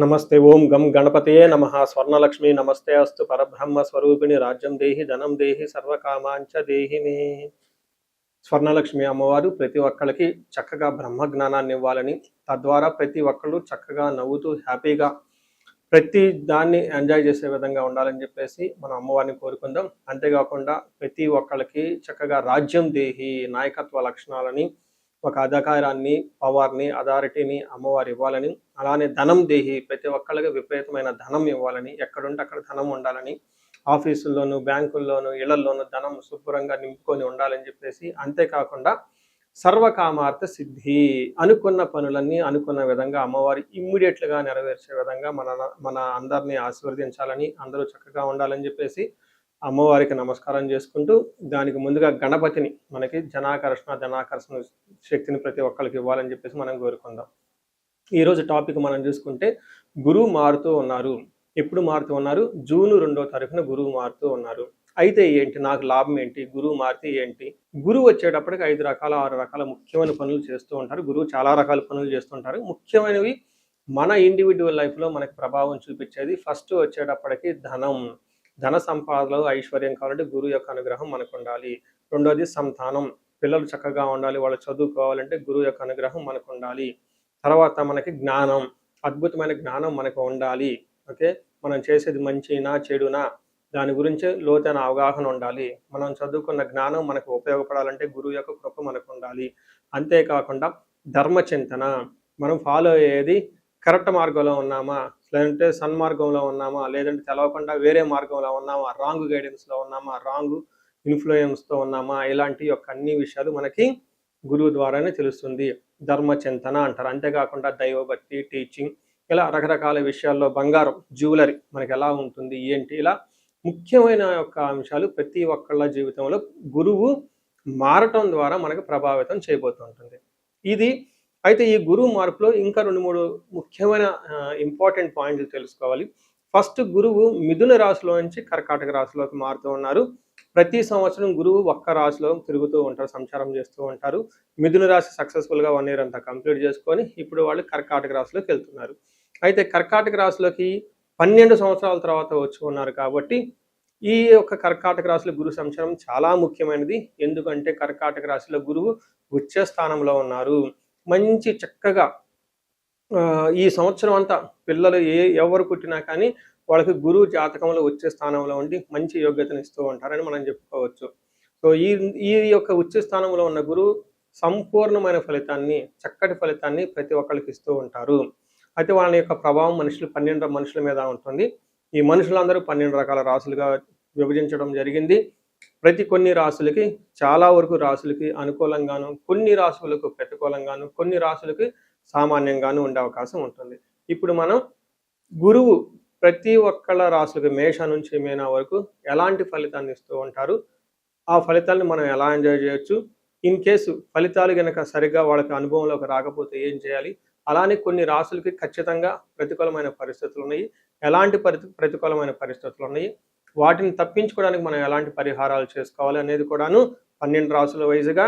నమస్తే ఓం గం గణపతయే నమః స్వర్ణలక్ష్మి నమస్తే అస్తు పరబ్రహ్మ స్వరూపిణి రాజ్యం దేహి ధనం దేహి సర్వకామాంచ దేహి మే. స్వర్ణలక్ష్మి అమ్మవారు ప్రతి ఒక్కరికి చక్కగా బ్రహ్మ జ్ఞానాన్ని ఇవ్వాలని, తద్వారా ప్రతి ఒక్కళ్ళు చక్కగా నవ్వుతూ హ్యాపీగా ప్రతి దాన్ని ఎంజాయ్ చేసే విధంగా ఉండాలని చెప్పేసి మనం అమ్మవారిని కోరుకుందాం. అంతేకాకుండా ప్రతి ఒక్కళ్ళకి చక్కగా రాజ్యం దేహి నాయకత్వ లక్షణాలని, ఒక అధికారాన్ని, పవర్ని, అథారిటీని అమ్మవారు ఇవ్వాలని, అలానే ధనం దేహి ప్రతి ఒక్కళ్ళకి విపరీతమైన ధనం ఇవ్వాలని, ఎక్కడుంటే అక్కడ ధనం ఉండాలని, ఆఫీసుల్లోనూ బ్యాంకుల్లోనూ ఇళ్లల్లోనూ ధనం శుభ్రంగా నింపుకొని ఉండాలని చెప్పేసి, అంతేకాకుండా సర్వకామార్థ సిద్ధి అనుకున్న పనులన్నీ అనుకున్న విధంగా అమ్మవారి ఇమ్మీడియట్లుగా నెరవేర్చే విధంగా మన అందరినీ ఆశీర్వదించాలని, అందరూ చక్కగా ఉండాలని చెప్పేసి అమ్మవారికి నమస్కారం చేసుకుంటూ, దానికి ముందుగా గణపతిని మనకి ధనాకర్షణ శక్తిని ప్రతి ఒక్కరికి ఇవ్వాలని చెప్పేసి మనం కోరుకుందాం. ఈరోజు టాపిక్ మనం చూసుకుంటే గురువు మారుతూ ఉన్నారు. ఎప్పుడు మారుతూ ఉన్నారు? జూన్ 2వ తారీఖున గురువు మారుతూ ఉన్నారు. అయితే ఏంటి, నాకు లాభం ఏంటి, గురువు మారితే ఏంటి? గురువు వచ్చేటప్పటికి 5 రకాల 6 రకాల ముఖ్యమైన పనులు చేస్తూ ఉంటారు. గురువు చాలా రకాల పనులు చేస్తుంటారు. ముఖ్యమైనవి మన ఇండివిజువల్ లైఫ్లో మనకి ప్రభావం చూపించేది ఫస్ట్ వచ్చేటప్పటికి ధన సంపాదనలో ఐశ్వర్యం కావాలంటే గురువు యొక్క అనుగ్రహం మనకు ఉండాలి. రెండోది సంతానం, పిల్లలు చక్కగా ఉండాలి, వాళ్ళు చదువుకోవాలంటే గురువు యొక్క అనుగ్రహం మనకు ఉండాలి. తర్వాత మనకి జ్ఞానం, అద్భుతమైన జ్ఞానం మనకు ఉండాలి. ఓకే, మనం చేసేది మంచినా చెడునా దాని గురించి లోతైన అవగాహన ఉండాలి. మనం చదువుకున్న జ్ఞానం మనకు ఉపయోగపడాలంటే గురువు యొక్క కృప మనకు ఉండాలి. అంతేకాకుండా ధర్మచింతన, మనం ఫాలో అయ్యేది కరెక్ట్ మార్గంలో ఉన్నామా, లేదంటే సన్మార్గంలో ఉన్నామా, లేదంటే తెలవకుండా వేరే మార్గంలో ఉన్నామా, రాంగ్ గైడెన్స్లో ఉన్నామా, రాంగ్ ఇన్ఫ్లుయెన్స్తో ఉన్నామా, ఇలాంటి యొక్క అన్ని విషయాలు మనకి గురువు ద్వారానే తెలుస్తుంది. ధర్మచింతన అంటారు. అంతేకాకుండా దైవభక్తి, టీచింగ్, ఇలా రకరకాల విషయాల్లో బంగారం, జ్యువెలరీ మనకి ఎలా ఉంటుంది ఏంటి, ఇలా ముఖ్యమైన యొక్క అంశాలు ప్రతి ఒక్కళ్ళ జీవితంలో గురువు మారటం ద్వారా మనకు ప్రభావితం చేయబోతుంటుంది. ఇది అయితే ఈ గురువు మార్పులో ఇంకా 2-3 ముఖ్యమైన ఇంపార్టెంట్ పాయింట్లు తెలుసుకోవాలి. ఫస్ట్, గురువు మిథున రాశిలో నుంచి కర్కాటక రాశిలోకి మారుతూ ఉన్నారు. ప్రతి సంవత్సరం గురువు ఒక్క రాశిలో తిరుగుతూ ఉంటారు, సంచారం చేస్తూ ఉంటారు. మిథున రాశి సక్సెస్ఫుల్గా 1 ఇయర్ అంతా కంప్లీట్ చేసుకొని ఇప్పుడు వాళ్ళు కర్కాటక రాశిలోకి వెళ్తున్నారు. అయితే కర్కాటక రాశిలోకి 12 సంవత్సరాల తర్వాత వచ్చి ఉన్నారు కాబట్టి ఈ యొక్క కర్కాటక రాశిలో గురు సంచారం చాలా ముఖ్యమైనది. ఎందుకంటే కర్కాటక రాశిలో గురువు ఉచ్చ స్థానంలో ఉన్నారు. మంచి చక్కగా ఈ సంవత్సరం అంతా పిల్లలు ఎవరు పుట్టినా కానీ వాళ్ళకి గురువు జాతకంలో వచ్చే స్థానంలో ఉండి మంచి యోగ్యతను ఇస్తూ ఉంటారని మనం చెప్పుకోవచ్చు. సో ఈ యొక్క ఉచ్చ స్థానంలో ఉన్న గురువు సంపూర్ణమైన ఫలితాన్ని, చక్కటి ఫలితాన్ని ప్రతి ఒక్కరికి ఇస్తూ ఉంటారు. అయితే వాళ్ళ యొక్క ప్రభావం 12 మనుషుల మీద ఉంటుంది. ఈ మనుషులందరూ 12 రకాల రాశులుగా విభజించడం జరిగింది. కొన్ని రాశులకి, చాలా వరకు రాశులకి అనుకూలంగాను, కొన్ని రాశులకు ప్రతికూలంగాను, కొన్ని రాశులకి సామాన్యంగాను ఉండే అవకాశం ఉంటుంది. ఇప్పుడు మనం గురువు ప్రతి ఒక్కళ్ళ రాశులకి మేష నుంచి మీన వరకు ఎలాంటి ఫలితాన్ని ఇస్తూ ఉంటారు, ఆ ఫలితాలను మనం ఎలా ఎంజాయ్ చేయొచ్చు, ఇన్ కేసు ఫలితాలు కనుక సరిగ్గా వాళ్ళకి అనుభవంలోకి రాకపోతే ఏం చేయాలి, అలానే కొన్ని రాశులకి ఖచ్చితంగా ప్రతికూలమైన పరిస్థితులు ఉన్నాయి, ఎలాంటి ప్రతికూలమైన పరిస్థితులు ఉన్నాయి, వాటిని తప్పించుకోవడానికి మనం ఎలాంటి పరిహారాలు చేసుకోవాలి అనేది కూడాను 12 రాశుల వైజ్గా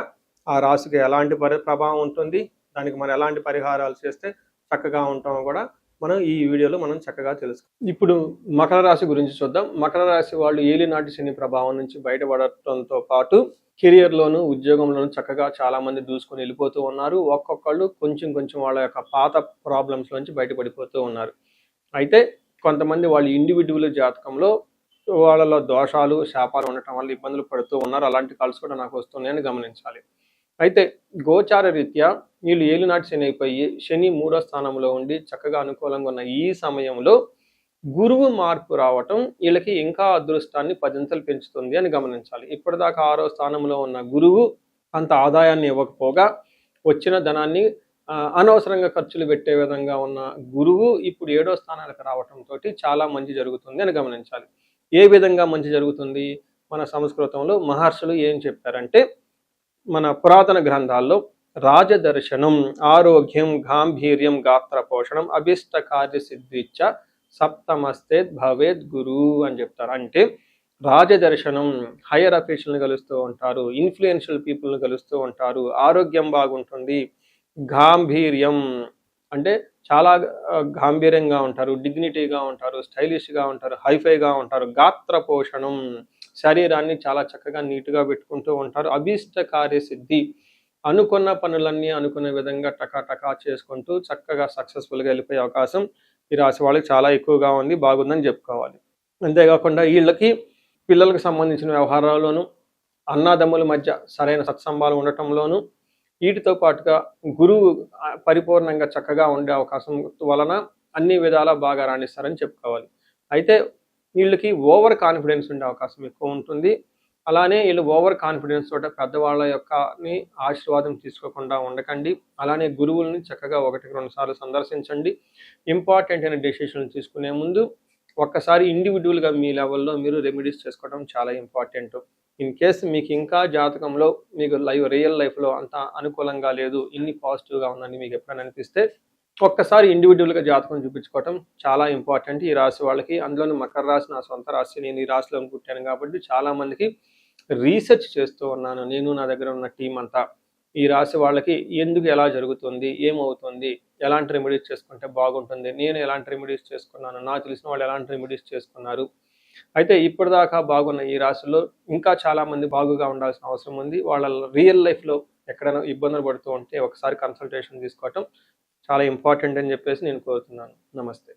ఆ రాశికి ఎలాంటి ప్రభావం ఉంటుంది, దానికి మనం ఎలాంటి పరిహారాలు చేస్తే చక్కగా ఉంటామో కూడా మనం ఈ వీడియోలో మనం చక్కగా తెలుసుకుందాం. ఇప్పుడు మకర రాశి గురించి చూద్దాం. మకర రాశి వాళ్ళు ఏలినాటి శని ప్రభావం నుంచి బయటపడటంతో పాటు కెరియర్లోను, ఉద్యోగంలోను చక్కగా చాలా మంది దూసుకొని వెళ్ళిపోతూ ఉన్నారు. ఒక్కొక్కళ్ళు కొంచెం వాళ్ళ యొక్క పాత ప్రాబ్లమ్స్ నుంచి బయటపడిపోతూ ఉన్నారు. అయితే కొంతమంది వాళ్ళ ఇండివిజువల్ జాతకంలో వాళ్ళలో దోషాలు, శాపాలు ఉండటం వల్ల ఇబ్బందులు పడుతూ ఉన్నారు. అలాంటి కాల్స్ కూడా నాకు వస్తున్నాయని గమనించాలి. అయితే గోచార రీత్యా వీళ్ళు ఏలినాటి శని అయిపోయి శని 3వ స్థానంలో ఉండి చక్కగా అనుకూలంగా ఉన్న ఈ సమయంలో గురువు మార్పు రావటం వీళ్ళకి ఇంకా అదృష్టాన్ని 10 పెంచుతుంది అని గమనించాలి. ఇప్పటిదాకా 6వ స్థానంలో ఉన్న గురువు అంత ఆదాయాన్ని ఇవ్వకపోగా వచ్చిన ధనాన్ని అనవసరంగా ఖర్చులు పెట్టే విధంగా ఉన్న గురువు ఇప్పుడు 7వ స్థానానికి రావటంతో చాలా మంచి జరుగుతుంది అని గమనించాలి. ఏ విధంగా మంచి జరుగుతుంది? మన సంస్కృతంలో మహర్షులు ఏం చెప్పారంటే, మన పురాతన గ్రంథాల్లో రాజదర్శనం, ఆరోగ్యం, గాంభీర్యం, గాత్ర పోషణం, అభిష్ట కార్య సిద్ధిచ్చ సప్తమస్తే భవేద్ గురు అని చెప్తారు. అంటే రాజదర్శనం, హైయర్ అఫీషియల్ని కలుస్తూ ఉంటారు, ఇన్ఫ్లుయెన్షియల్ పీపుల్ని కలుస్తూ ఉంటారు, ఆరోగ్యం బాగుంటుంది, గాంభీర్యం అంటే చాలా గాంభీర్యంగా ఉంటారు, డిగ్నిటీగా ఉంటారు, స్టైలిష్గా ఉంటారు, హైఫైగా ఉంటారు. గాత్ర పోషణం, శరీరాన్ని చాలా చక్కగా నీట్గా పెట్టుకుంటూ ఉంటారు. అభీష్ట కార్యసిద్ధి, అనుకున్న పనులన్నీ అనుకున్న విధంగా టకా చేసుకుంటూ చక్కగా సక్సెస్ఫుల్గా వెళ్ళిపోయే అవకాశం ఈ రాశి వాళ్ళకి చాలా ఎక్కువగా ఉంది, బాగుందని చెప్పుకోవాలి. అంతేకాకుండా వీళ్ళకి పిల్లలకు సంబంధించిన వ్యవహారాల్లోనూ, అన్నాదమ్ముల మధ్య సరైన సత్సంబాలు ఉండటంలోనూ, వీటితో పాటుగా గురువు పరిపూర్ణంగా చక్కగా ఉండే అవకాశం వలన అన్ని విధాలా బాగా రాణిస్తారని చెప్పుకోవాలి. అయితే వీళ్ళకి ఓవర్ కాన్ఫిడెన్స్ ఉండే అవకాశం ఎక్కువ ఉంటుంది. అలానే వీళ్ళు ఓవర్ కాన్ఫిడెన్స్ తోట పెద్దవాళ్ళ యొక్కని ఆశీర్వాదం తీసుకోకుండా ఉండకండి. అలానే గురువుల్ని చక్కగా 1-2 సార్లు సందర్శించండి. ఇంపార్టెంట్ అయిన డెసిషన్లు తీసుకునే ముందు ఒక్కసారి ఇండివిడ్యువల్గా మీ లెవెల్లో మీరు రెమెడీస్ చేసుకోవడం చాలా ఇంపార్టెంట్. ఇన్ కేస్ మీకు ఇంకా జాతకంలో మీకు రియల్ లైఫ్లో అంత అనుకూలంగా లేదు, ఇన్ని పాజిటివ్గా ఉందని మీకు ఎప్పుడైనా అనిపిస్తే ఒక్కసారి ఇండివిడ్యువల్గా జాతకం చూపించుకోవటం చాలా ఇంపార్టెంట్ ఈ రాశి వాళ్ళకి. అందులోని మకర రాశి నా సొంత రాశి, నేను ఈ రాశిలో పుట్టాను కాబట్టి చాలా మందికి రీసెర్చ్ చేస్తూ ఉన్నాను. నేను నా దగ్గర ఉన్న టీం అంతా ఈ రాశి వాళ్ళకి ఎందుకు ఎలా జరుగుతుంది, ఏమవుతుంది, ఎలాంటి రెమెడీస్ చేసుకుంటే బాగుంటుంది, నేను ఎలాంటి రెమెడీస్ చేసుకున్నాను, నాకు తెలిసిన వాళ్ళు ఎలాంటి రెమెడీస్ చేసుకున్నారు. అయితే ఇప్పటిదాకా బాగున్న ఈ రాశిలో ఇంకా చాలామంది బాగుగా ఉండాల్సిన అవసరం ఉంది. వాళ్ళ రియల్ లైఫ్లో ఎక్కడైనా ఇబ్బందులు పడుతూ ఉంటే ఒకసారి కన్సల్టేషన్ తీసుకోవటం చాలా ఇంపార్టెంట్ అని చెప్పేసి నేను కోరుతున్నాను. నమస్తే.